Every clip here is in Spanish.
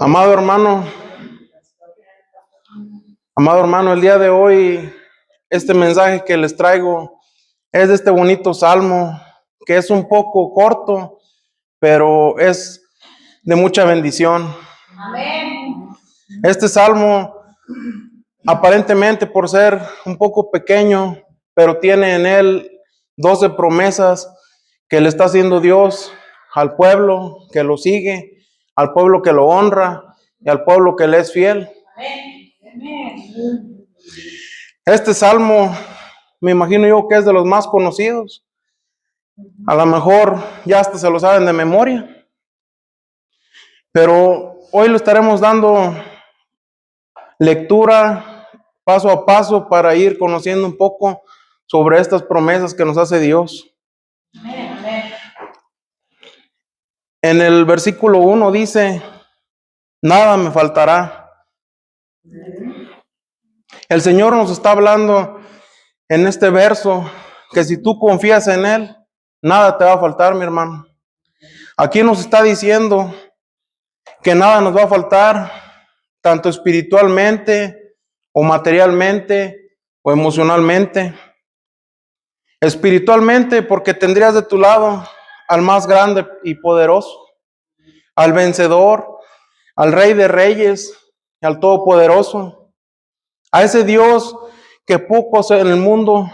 Amado hermano, el día de hoy, este mensaje que les traigo es de este bonito salmo, que es un poco corto, pero es de mucha bendición. Amén. Este salmo, aparentemente por ser un poco pequeño, pero tiene en él 12 promesas que le está haciendo Dios al pueblo que lo sigue, al pueblo que lo honra y al pueblo que le es fiel. Amén. Este salmo, me imagino yo que es de los más conocidos. A lo mejor ya hasta se lo saben de memoria. Pero hoy le estaremos dando lectura paso a paso para ir conociendo un poco sobre estas promesas que nos hace Dios. Amén. En el versículo 1 dice: nada me faltará. El Señor nos está hablando en este verso que si tú confías en Él, nada te va a faltar, mi hermano. Aquí nos está diciendo que nada nos va a faltar, tanto espiritualmente o materialmente o emocionalmente. Espiritualmente, porque tendrías de tu lado al más grande y poderoso, al vencedor, al Rey de Reyes, al Todopoderoso, a ese Dios que pocos en el mundo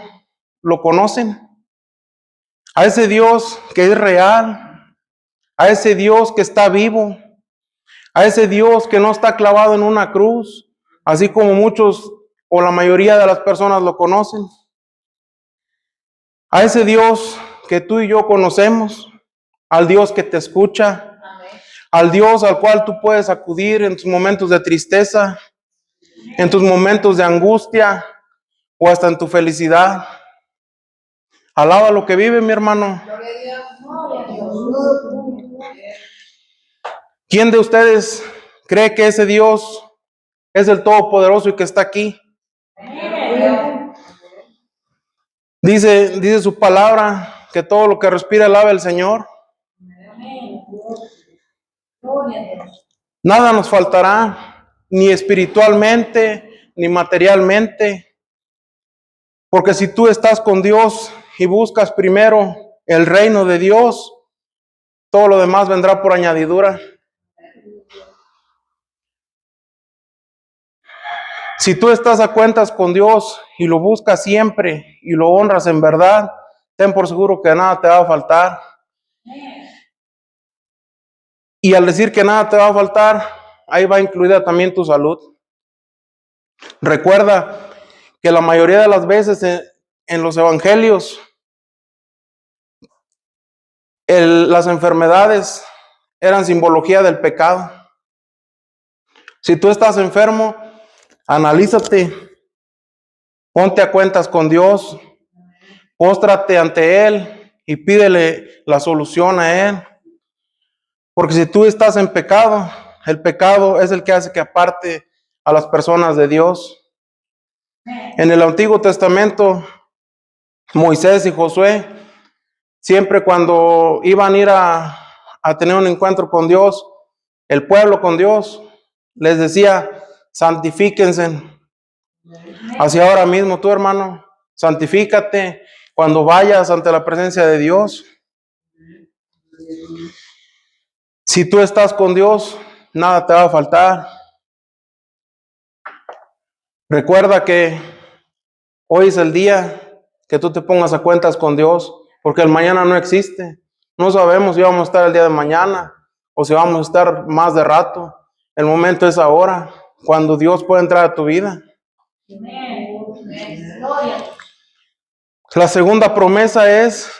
lo conocen, a ese Dios que es real, a ese Dios que está vivo, a ese Dios que no está clavado en una cruz, así como muchos o la mayoría de las personas lo conocen, a ese Dios que tú y yo conocemos, al Dios que te escucha, al Dios al cual tú puedes acudir en tus momentos de tristeza, en tus momentos de angustia o hasta en tu felicidad. Alaba lo que vive, mi hermano. ¿Quién de ustedes cree que ese Dios es el Todopoderoso y que está aquí? Dice su palabra que todo lo que respira alabe al Señor. Nada nos faltará, ni espiritualmente, ni materialmente. Porque si tú estás con Dios y buscas primero el reino de Dios, todo lo demás vendrá por añadidura. Si tú estás a cuentas con Dios y lo buscas siempre y lo honras en verdad, ten por seguro que nada te va a faltar. Y al decir que nada te va a faltar, ahí va incluida también tu salud. Recuerda que la mayoría de las veces en los evangelios, las enfermedades eran simbología del pecado. Si tú estás enfermo, analízate, ponte a cuentas con Dios, póstrate ante Él y pídele la solución a Él. Porque si tú estás en pecado, el pecado es el que hace que aparte a las personas de Dios. En el Antiguo Testamento, Moisés y Josué, siempre cuando iban a ir a tener un encuentro con Dios, el pueblo con Dios, les decía: santifíquense. Así ahora mismo tú, hermano, santifícate cuando vayas ante la presencia de Dios. Si tú estás con Dios, nada te va a faltar. Recuerda que hoy es el día que tú te pongas a cuentas con Dios, porque el mañana no existe. No sabemos si vamos a estar el día de mañana o si vamos a estar más de rato. El momento es ahora, cuando Dios puede entrar a tu vida. La segunda promesa es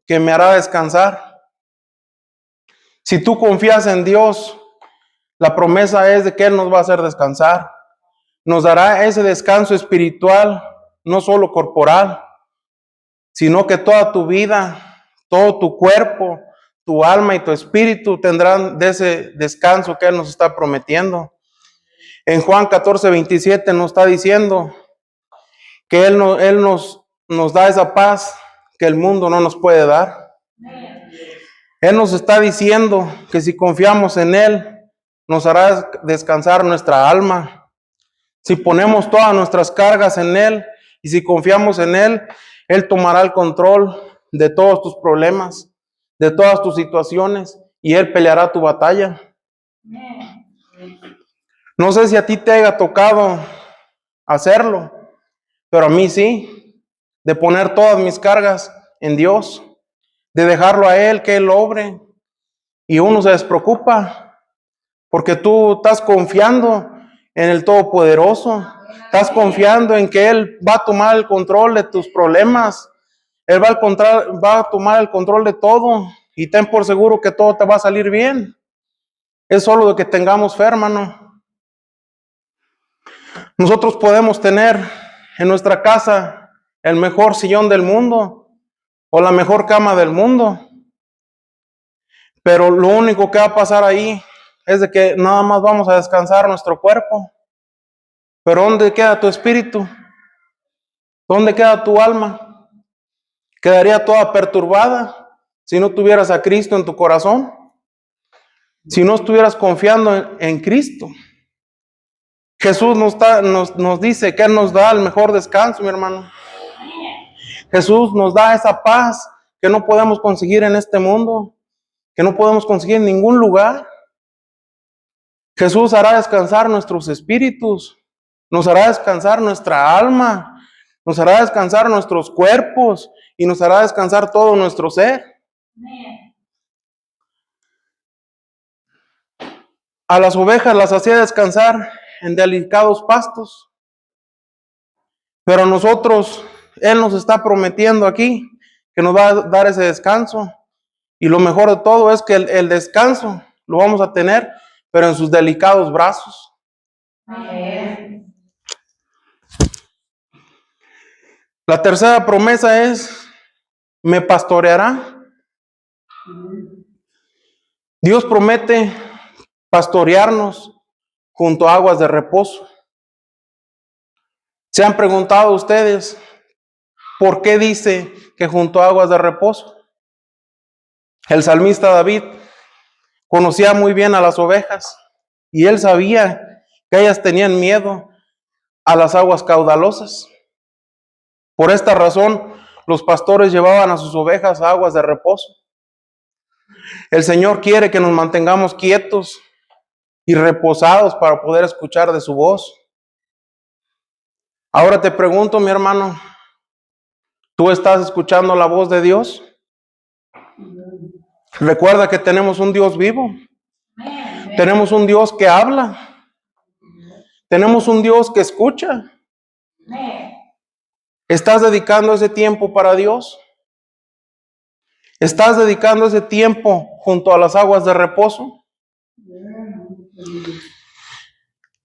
que me hará descansar. Si tú confías en Dios, la promesa es de que Él nos va a hacer descansar. Nos dará ese descanso espiritual, no solo corporal, sino que toda tu vida, todo tu cuerpo, tu alma y tu espíritu tendrán de ese descanso que Él nos está prometiendo. En Juan 14:27 nos está diciendo que Él nos da esa paz que el mundo no nos puede dar. Él nos está diciendo que si confiamos en Él, nos hará descansar nuestra alma. Si ponemos todas nuestras cargas en Él y si confiamos en Él, Él tomará el control de todos tus problemas, de todas tus situaciones, y Él peleará tu batalla. No sé si a ti te haya tocado hacerlo, pero a mí sí, de poner todas mis cargas en Dios, de dejarlo a Él, que Él obre, y uno se despreocupa, porque tú estás confiando en el Todopoderoso, estás confiando en que Él va a tomar el control de tus problemas, Él va a tomar el control de todo, y ten por seguro que todo te va a salir bien. Es solo de que tengamos fe, hermano. Nosotros podemos tener en nuestra casa el mejor sillón del mundo o la mejor cama del mundo, pero lo único que va a pasar ahí es de que nada más vamos a descansar nuestro cuerpo. Pero ¿dónde queda tu espíritu? ¿Dónde queda tu alma? Quedaría toda perturbada si no tuvieras a Cristo en tu corazón, si no estuvieras confiando en Cristo. Jesús nos dice que Él nos da el mejor descanso, mi hermano. Jesús nos da esa paz que no podemos conseguir en este mundo, que no podemos conseguir en ningún lugar. Jesús hará descansar nuestros espíritus, nos hará descansar nuestra alma, nos hará descansar nuestros cuerpos y nos hará descansar todo nuestro ser. A las ovejas las hacía descansar en delicados pastos, pero a nosotros Él nos está prometiendo aquí que nos va a dar ese descanso. Y lo mejor de todo es que el descanso lo vamos a tener, pero en sus delicados brazos. Amén. La tercera promesa es, me pastoreará. Dios promete pastorearnos junto a aguas de reposo. ¿Se han preguntado ustedes por qué dice que junto a aguas de reposo? El salmista David conocía muy bien a las ovejas y él sabía que ellas tenían miedo a las aguas caudalosas. Por esta razón, los pastores llevaban a sus ovejas a aguas de reposo. El Señor quiere que nos mantengamos quietos y reposados para poder escuchar de su voz. Ahora te pregunto, mi hermano, ¿tú estás escuchando la voz de Dios? Recuerda que tenemos un Dios vivo. Tenemos un Dios que habla. Tenemos un Dios que escucha. ¿Estás dedicando ese tiempo para Dios? ¿Estás dedicando ese tiempo junto a las aguas de reposo?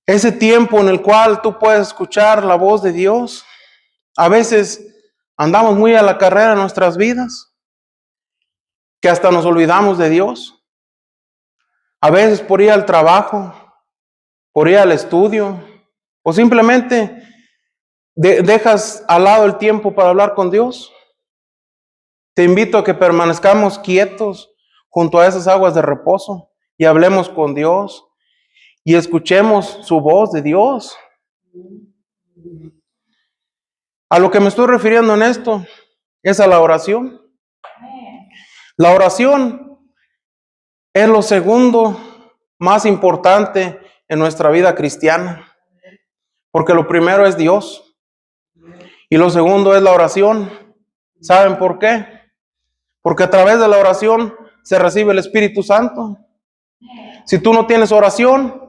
Ese tiempo en el cual tú puedes escuchar la voz de Dios. A veces andamos muy a la carrera en nuestras vidas, que hasta nos olvidamos de Dios. A veces por ir al trabajo, por ir al estudio, o simplemente dejas al lado el tiempo para hablar con Dios. Te invito a que permanezcamos quietos junto a esas aguas de reposo y hablemos con Dios y escuchemos su voz de Dios. A lo que me estoy refiriendo en esto es a la oración. La oración es lo segundo más importante en nuestra vida cristiana, porque lo primero es Dios y lo segundo es la oración. ¿Saben por qué? Porque a través de la oración se recibe el Espíritu Santo. Si tú no tienes oración,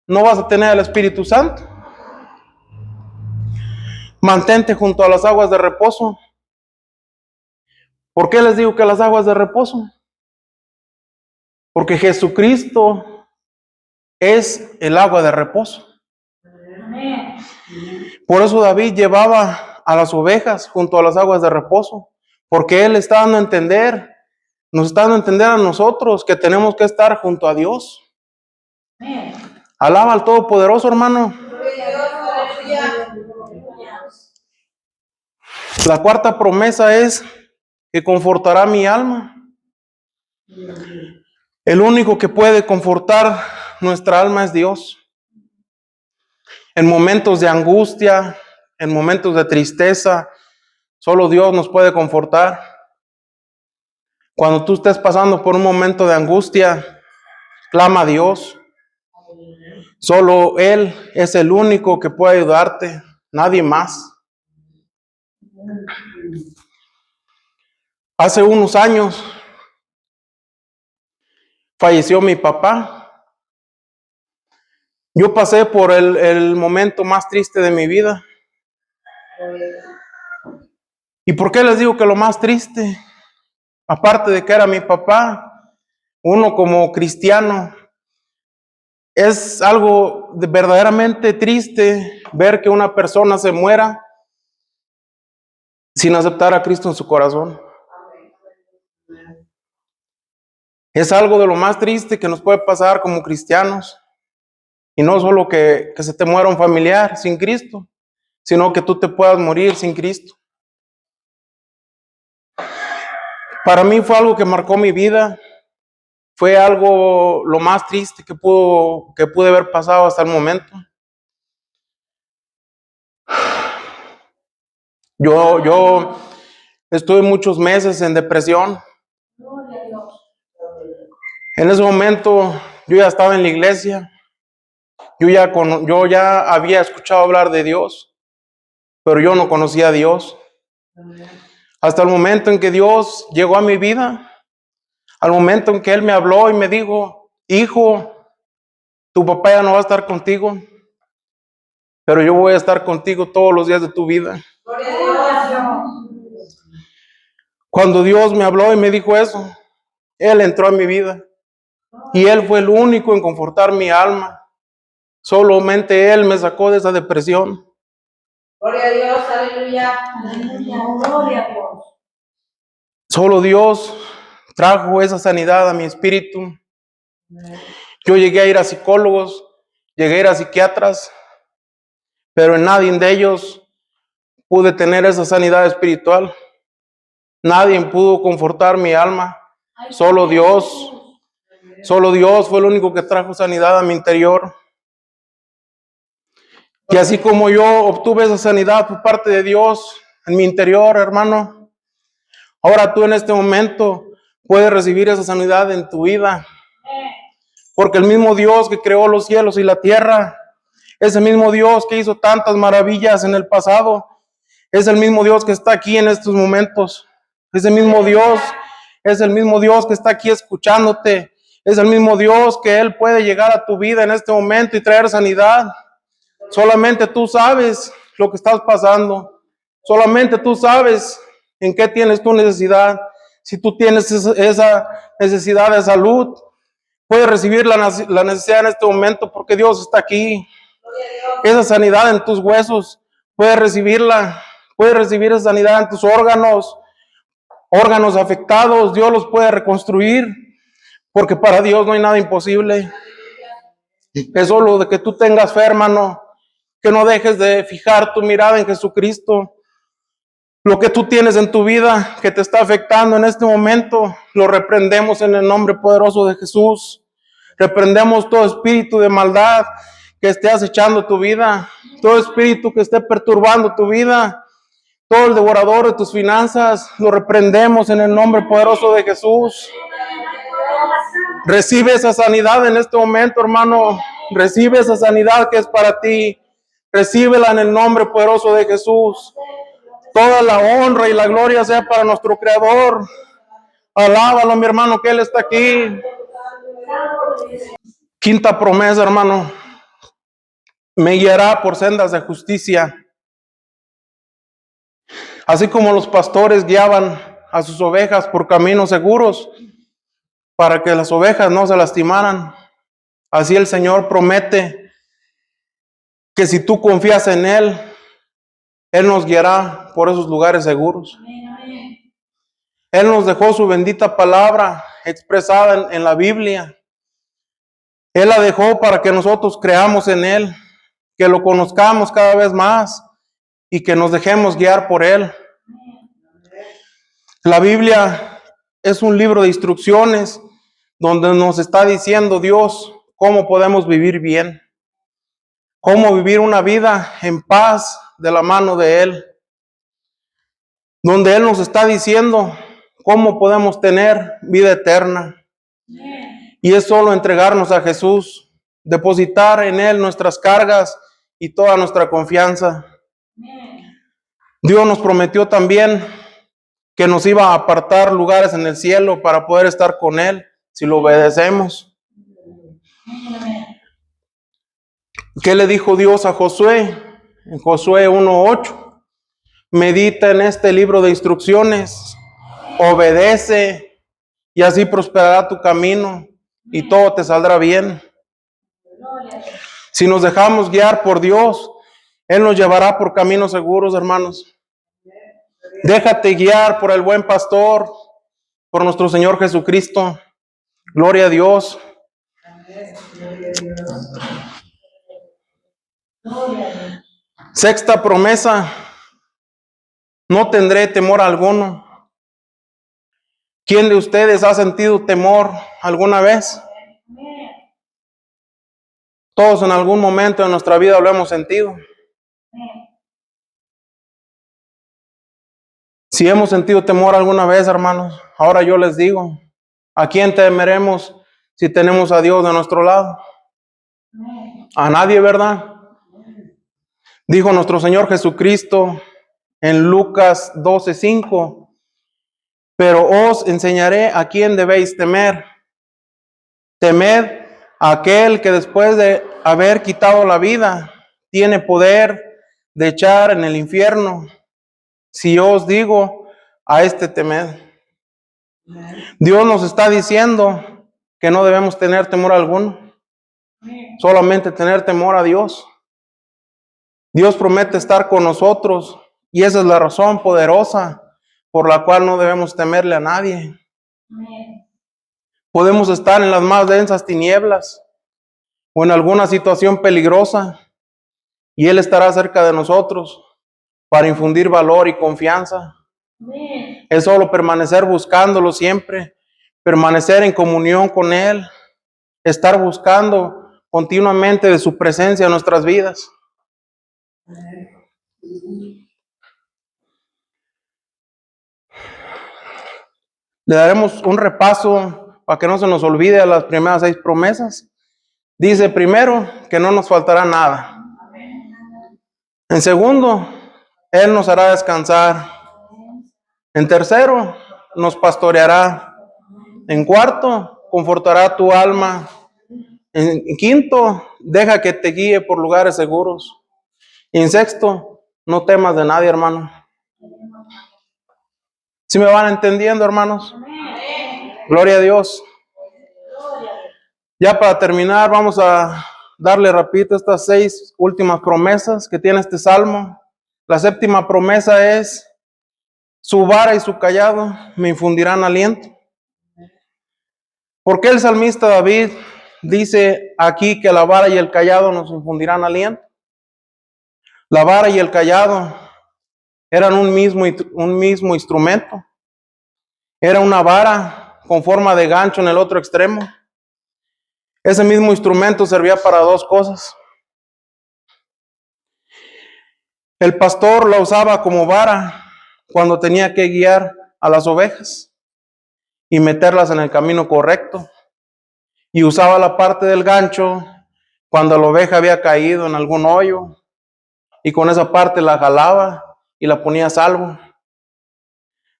no vas a tener el Espíritu Santo. Mantente junto a las aguas de reposo. ¿Por qué les digo que las aguas de reposo? Porque Jesucristo es el agua de reposo. Por eso David llevaba a las ovejas junto a las aguas de reposo, porque Él está dando a entender, nos está dando a entender a nosotros que tenemos que estar junto a Dios. Alaba al Todopoderoso, hermano. La cuarta promesa es que confortará mi alma. El único que puede confortar nuestra alma es Dios. En momentos de angustia, en momentos de tristeza, solo Dios nos puede confortar. Cuando tú estés pasando por un momento de angustia, clama a Dios. Solo Él es el único que puede ayudarte, nadie más. Hace unos años falleció mi papá. Yo pasé por el momento más triste de mi vida. ¿Y por qué les digo que lo más triste? Aparte de que era mi papá, uno como cristiano, es algo verdaderamente triste ver que una persona se muera sin aceptar a Cristo en su corazón. Es algo de lo más triste que nos puede pasar como cristianos. Y no solo que se te muera un familiar sin Cristo, sino que tú te puedas morir sin Cristo. Para mí fue algo que marcó mi vida. Fue algo lo más triste que pude haber pasado hasta el momento. Yo estuve muchos meses en depresión. En ese momento yo ya estaba en la iglesia. Yo ya había escuchado hablar de Dios, pero yo no conocía a Dios. Hasta el momento en que Dios llegó a mi vida, al momento en que Él me habló y me dijo: hijo, tu papá ya no va a estar contigo, pero yo voy a estar contigo todos los días de tu vida. Cuando Dios me habló y me dijo eso, Él entró a mi vida y Él fue el único en confortar mi alma. Solamente Él me sacó de esa depresión. Gloria a Dios, aleluya. Gloria a Dios. Solo Dios trajo esa sanidad a mi espíritu. Yo llegué a ir a psicólogos, llegué a ir a psiquiatras, pero en nadie de ellos pude tener esa sanidad espiritual. Nadie pudo confortar mi alma. Solo Dios fue el único que trajo sanidad a mi interior. Y así como yo obtuve esa sanidad por parte de Dios en mi interior, hermano, ahora tú en este momento puedes recibir esa sanidad en tu vida. Porque el mismo Dios que creó los cielos y la tierra, ese mismo Dios que hizo tantas maravillas en el pasado, es el mismo Dios que está aquí en estos momentos. Ese mismo Dios es el mismo Dios que está aquí escuchándote. Es el mismo Dios que Él puede llegar a tu vida en este momento y traer sanidad. Solamente tú sabes lo que estás pasando. Solamente tú sabes en qué tienes tu necesidad. Si tú tienes esa necesidad de salud, puedes recibir la necesidad en este momento porque Dios está aquí. Esa sanidad en tus huesos, puedes recibirla. Puedes recibir esa sanidad en tus órganos afectados. Dios los puede reconstruir porque para Dios no hay nada imposible. Es solo de que tú tengas fe, hermano, que no dejes de fijar tu mirada en Jesucristo. Lo que tú tienes en tu vida que te está afectando en este momento, lo reprendemos en el nombre poderoso de Jesús. Reprendemos todo espíritu de maldad que esté acechando tu vida, todo espíritu que esté perturbando tu vida, todo el devorador de tus finanzas, lo reprendemos en el nombre poderoso de Jesús. Recibe esa sanidad en este momento, hermano. Recibe esa sanidad que es para ti. Recíbela en el nombre poderoso de Jesús. Toda la honra y la gloria sea para nuestro Creador. Alábalo, mi hermano, que Él está aquí. Quinta promesa, hermano. Me guiará por sendas de justicia. Así como los pastores guiaban a sus ovejas por caminos seguros para que las ovejas no se lastimaran, así el Señor promete que si tú confías en Él, Él nos guiará por esos lugares seguros. Él nos dejó su bendita palabra expresada en la Biblia. Él la dejó para que nosotros creamos en Él, que lo conozcamos cada vez más y que nos dejemos guiar por Él. La Biblia es un libro de instrucciones donde nos está diciendo Dios cómo podemos vivir bien, cómo vivir una vida en paz de la mano de Él, donde Él nos está diciendo cómo podemos tener vida eterna. Y es solo entregarnos a Jesús, depositar en Él nuestras cargas y toda nuestra confianza. Dios nos prometió también que nos iba a apartar lugares en el cielo para poder estar con Él si lo obedecemos. ¿Qué le dijo Dios a Josué? En Josué 1:8. Medita en este libro de instrucciones, obedece y así prosperará tu camino y todo te saldrá bien. Si nos dejamos guiar por Dios, Él nos llevará por caminos seguros, hermanos. Déjate guiar por el buen pastor, por nuestro Señor Jesucristo. Gloria a Dios. Sexta promesa: no tendré temor alguno. ¿Quién de ustedes ha sentido temor alguna vez? Todos en algún momento de nuestra vida lo hemos sentido. Si hemos sentido temor alguna vez, hermanos, ahora yo les digo, ¿a quién temeremos si tenemos a Dios de nuestro lado? A nadie, ¿verdad? Dijo nuestro Señor Jesucristo en Lucas 12:5, pero os enseñaré a quién debéis temer. Temed a aquel que después de haber quitado la vida, tiene poder de echar en el infierno. Si yo os digo, a este temed. Dios nos está diciendo que no debemos tener temor alguno, solamente tener temor a Dios. Dios promete estar con nosotros y esa es la razón poderosa por la cual no debemos temerle a nadie. Podemos estar en las más densas tinieblas o en alguna situación peligrosa y Él estará cerca de nosotros para infundir valor y confianza. Es solo permanecer buscándolo siempre, permanecer en comunión con Él, estar buscando continuamente de su presencia en nuestras vidas. Le daremos un repaso para que no se nos olvide las primeras 6 promesas. Dice primero que no nos faltará nada. En segundo, Él nos hará descansar. En tercero, nos pastoreará. En cuarto, confortará tu alma. En quinto, deja que te guíe por lugares seguros. Y en sexto, no temas de nadie, hermano. ¿Sí me van entendiendo, hermanos? Gloria a Dios. Ya para terminar, vamos a darle rapidito estas 6 últimas promesas que tiene este salmo. La séptima promesa es: su vara y su callado me infundirán aliento. ¿Por qué el salmista David dice aquí que la vara y el callado nos infundirán aliento? La vara y el callado eran un mismo instrumento. Era una vara con forma de gancho en el otro extremo. Ese mismo instrumento servía para 2 cosas. El pastor la usaba como vara cuando tenía que guiar a las ovejas y meterlas en el camino correcto. Y usaba la parte del gancho cuando la oveja había caído en algún hoyo y con esa parte la jalaba y la ponía a salvo.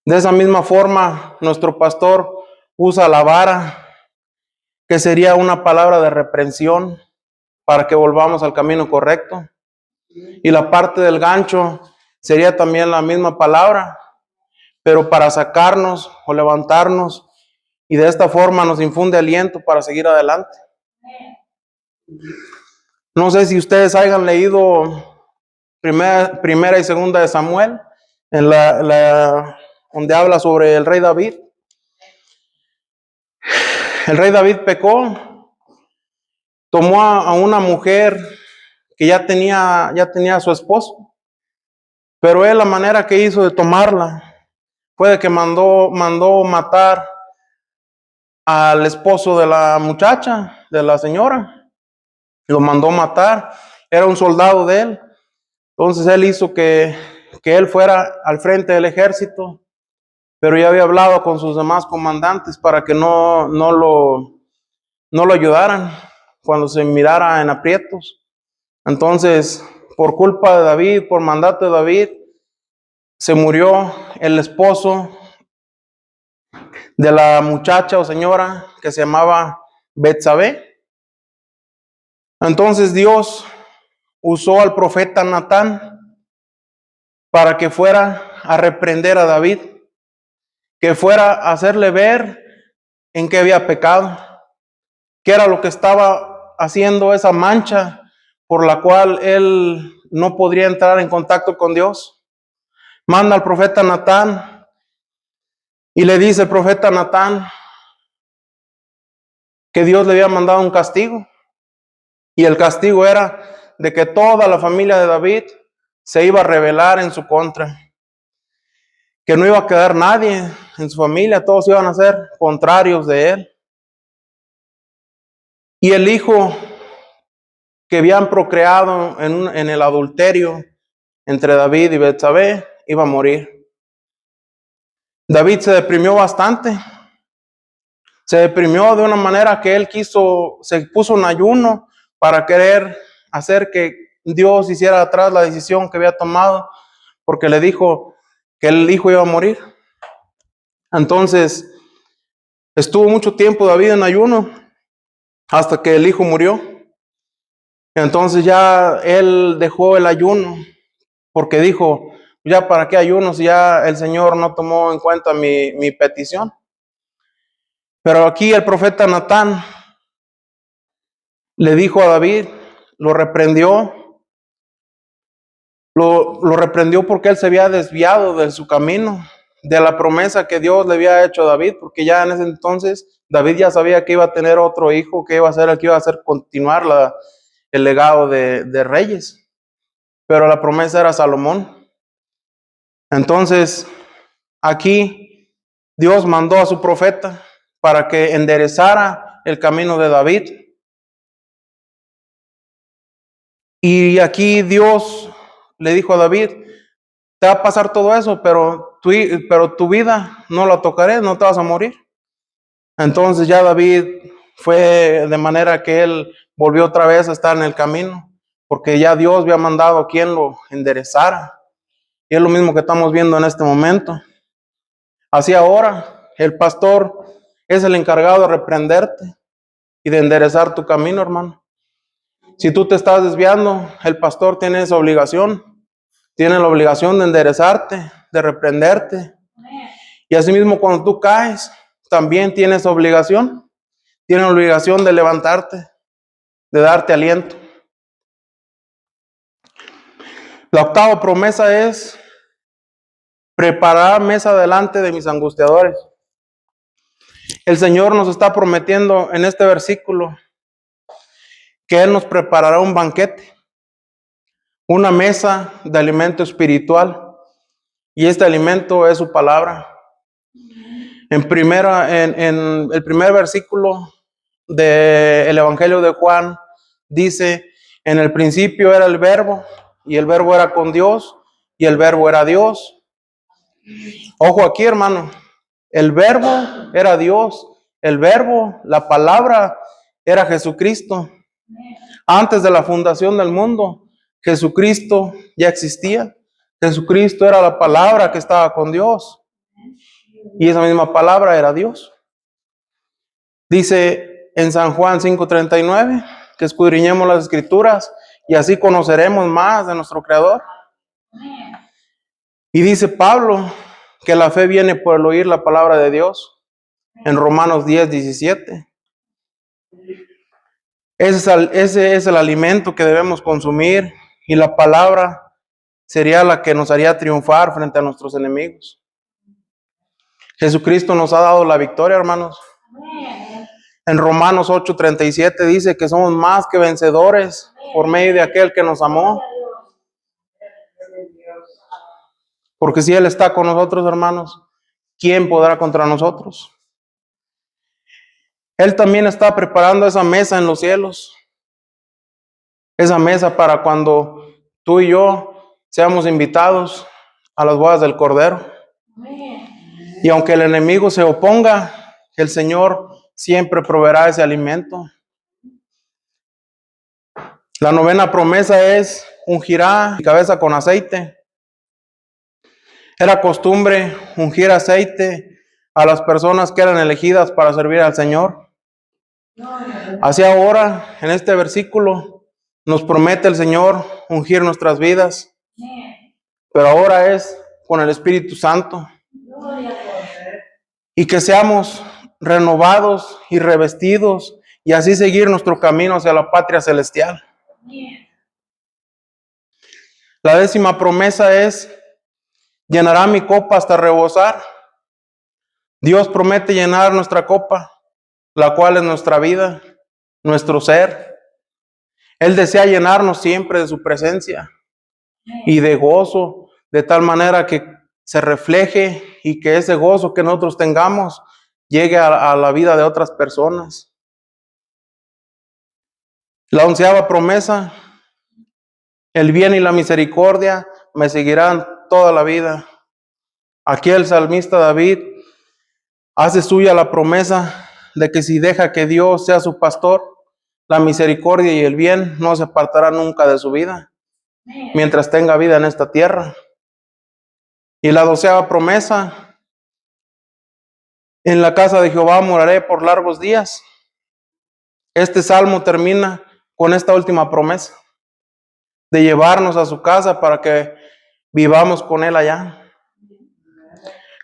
De esa misma forma, nuestro pastor usa la vara, que sería una palabra de reprensión para que volvamos al camino correcto. Y la parte del gancho sería también la misma palabra, pero para sacarnos o levantarnos, y de esta forma nos infunde aliento para seguir adelante. No sé si ustedes hayan leído primera y segunda de Samuel, donde habla sobre el rey David. El rey David pecó, tomó a una mujer que ya tenía a su esposo, pero él la manera que hizo de tomarla fue de que mandó matar al esposo de la muchacha, de la señora. Lo mandó matar. Era un soldado de él. Entonces él hizo que él fuera al frente del ejército, pero ya había hablado con sus demás comandantes para que no lo ayudaran cuando se mirara en aprietos. Entonces, por culpa de David, por mandato de David, se murió el esposo de la muchacha o señora que se llamaba Betsabé. Entonces Dios usó al profeta Natán para que fuera a reprender a David, que fuera a hacerle ver en qué había pecado, qué era lo que estaba haciendo esa mancha por la cual él no podría entrar en contacto con Dios. Manda al profeta Natán y le dice el profeta Natán que Dios le había mandado un castigo, y el castigo era de que toda la familia de David se iba a rebelar en su contra, que no iba a quedar nadie en su familia, todos iban a ser contrarios de él. Y el hijo que habían procreado en el adulterio entre David y Betsabé iba a morir. David se deprimió bastante. Se deprimió de una manera que él se puso en ayuno para querer hacer que Dios hiciera atrás la decisión que había tomado, porque le dijo que el hijo iba a morir. Entonces, estuvo mucho tiempo David en ayuno hasta que el hijo murió. Entonces ya él dejó el ayuno porque dijo, ya para qué ayuno si ya el Señor no tomó en cuenta mi petición. Pero aquí el profeta Natán le dijo a David, lo reprendió porque él se había desviado de su camino, de la promesa que Dios le había hecho a David, porque ya en ese entonces David ya sabía que iba a tener otro hijo, que iba a ser el que iba a hacer continuar el legado de reyes, pero la promesa era Salomón. Entonces, aquí Dios mandó a su profeta para que enderezara el camino de David. Y aquí Dios le dijo a David, te va a pasar todo eso, pero tu vida no la tocaré, no te vas a morir. Entonces ya David fue de manera que él volvió otra vez a estar en el camino, porque ya Dios había mandado a quien lo enderezara. Y es lo mismo que estamos viendo en este momento. Así ahora, el pastor es el encargado de reprenderte y de enderezar tu camino, hermano. Si tú te estás desviando, el pastor tiene esa obligación. Tiene la obligación de enderezarte, de reprenderte. Y asimismo, cuando tú caes, también tienes obligación. Tienes la obligación de levantarte, de darte aliento. La octava promesa es preparar mesa delante de mis angustiadores. El Señor nos está prometiendo en este versículo que Él nos preparará un banquete, una mesa de alimento espiritual. Y este alimento es su palabra. En el primer versículo del Evangelio de Juan dice, en el principio era el verbo, y el verbo era con Dios, y el verbo era Dios. Ojo aquí, hermano, el verbo era Dios, el verbo, la palabra, era Jesucristo. Antes de la fundación del mundo, Jesucristo ya existía. Jesucristo era la palabra que estaba con Dios. Y esa misma palabra era Dios. Dice en San Juan 5:39 que escudriñemos las escrituras y así conoceremos más de nuestro Creador. Y dice Pablo que la fe viene por el oír la palabra de Dios en Romanos 10:17. Ese es el alimento que debemos consumir, y la palabra sería la que nos haría triunfar frente a nuestros enemigos. Jesucristo nos ha dado la victoria, hermanos. En Romanos 8:37 dice que somos más que vencedores por medio de aquel que nos amó. Porque si Él está con nosotros, hermanos, ¿quién podrá contra nosotros? Él también está preparando esa mesa en los cielos. Esa mesa para cuando tú y yo seamos invitados a las bodas del Cordero. Y aunque el enemigo se oponga, el Señor siempre proveerá ese alimento. La novena promesa es: ungirá mi cabeza con aceite. Era costumbre ungir aceite a las personas que eran elegidas para servir al Señor. Así ahora, en este versículo, nos promete el Señor ungir nuestras vidas, pero ahora es con el Espíritu Santo. Y que seamos renovados y revestidos y así seguir nuestro camino hacia la patria celestial. La 10ª promesa es: llenará mi copa hasta rebosar. Dios promete llenar nuestra copa, la cual es nuestra vida, nuestro ser. Él desea llenarnos siempre de su presencia y de gozo, de tal manera que se refleje y que ese gozo que nosotros tengamos llegue a la vida de otras personas. La 11ª promesa: el bien y la misericordia me seguirán toda la vida. Aquí el salmista David hace suya la promesa de que si deja que Dios sea su pastor, la misericordia y el bien no se apartarán nunca de su vida, mientras tenga vida en esta tierra. Y la 12ª promesa: en la casa de Jehová moraré por largos días. Este salmo termina con esta última promesa, de llevarnos a su casa para que vivamos con Él allá.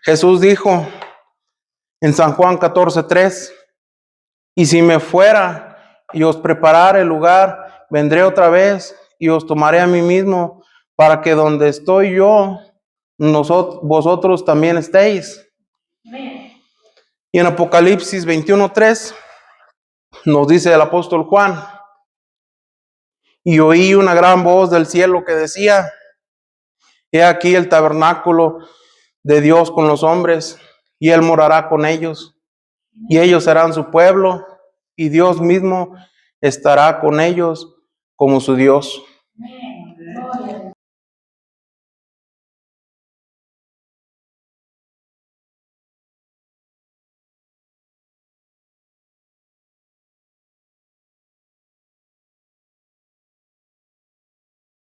Jesús dijo en San Juan 14:3: y si me fuera y os preparare el lugar, vendré otra vez y os tomaré a mí mismo, para que donde estoy yo, vosotros también estéis. Y en Apocalipsis 21:3 nos dice el apóstol Juan: y oí una gran voz del cielo que decía: he aquí el tabernáculo de Dios con los hombres, y Él morará con ellos, y ellos serán su pueblo, y Dios mismo estará con ellos como su Dios.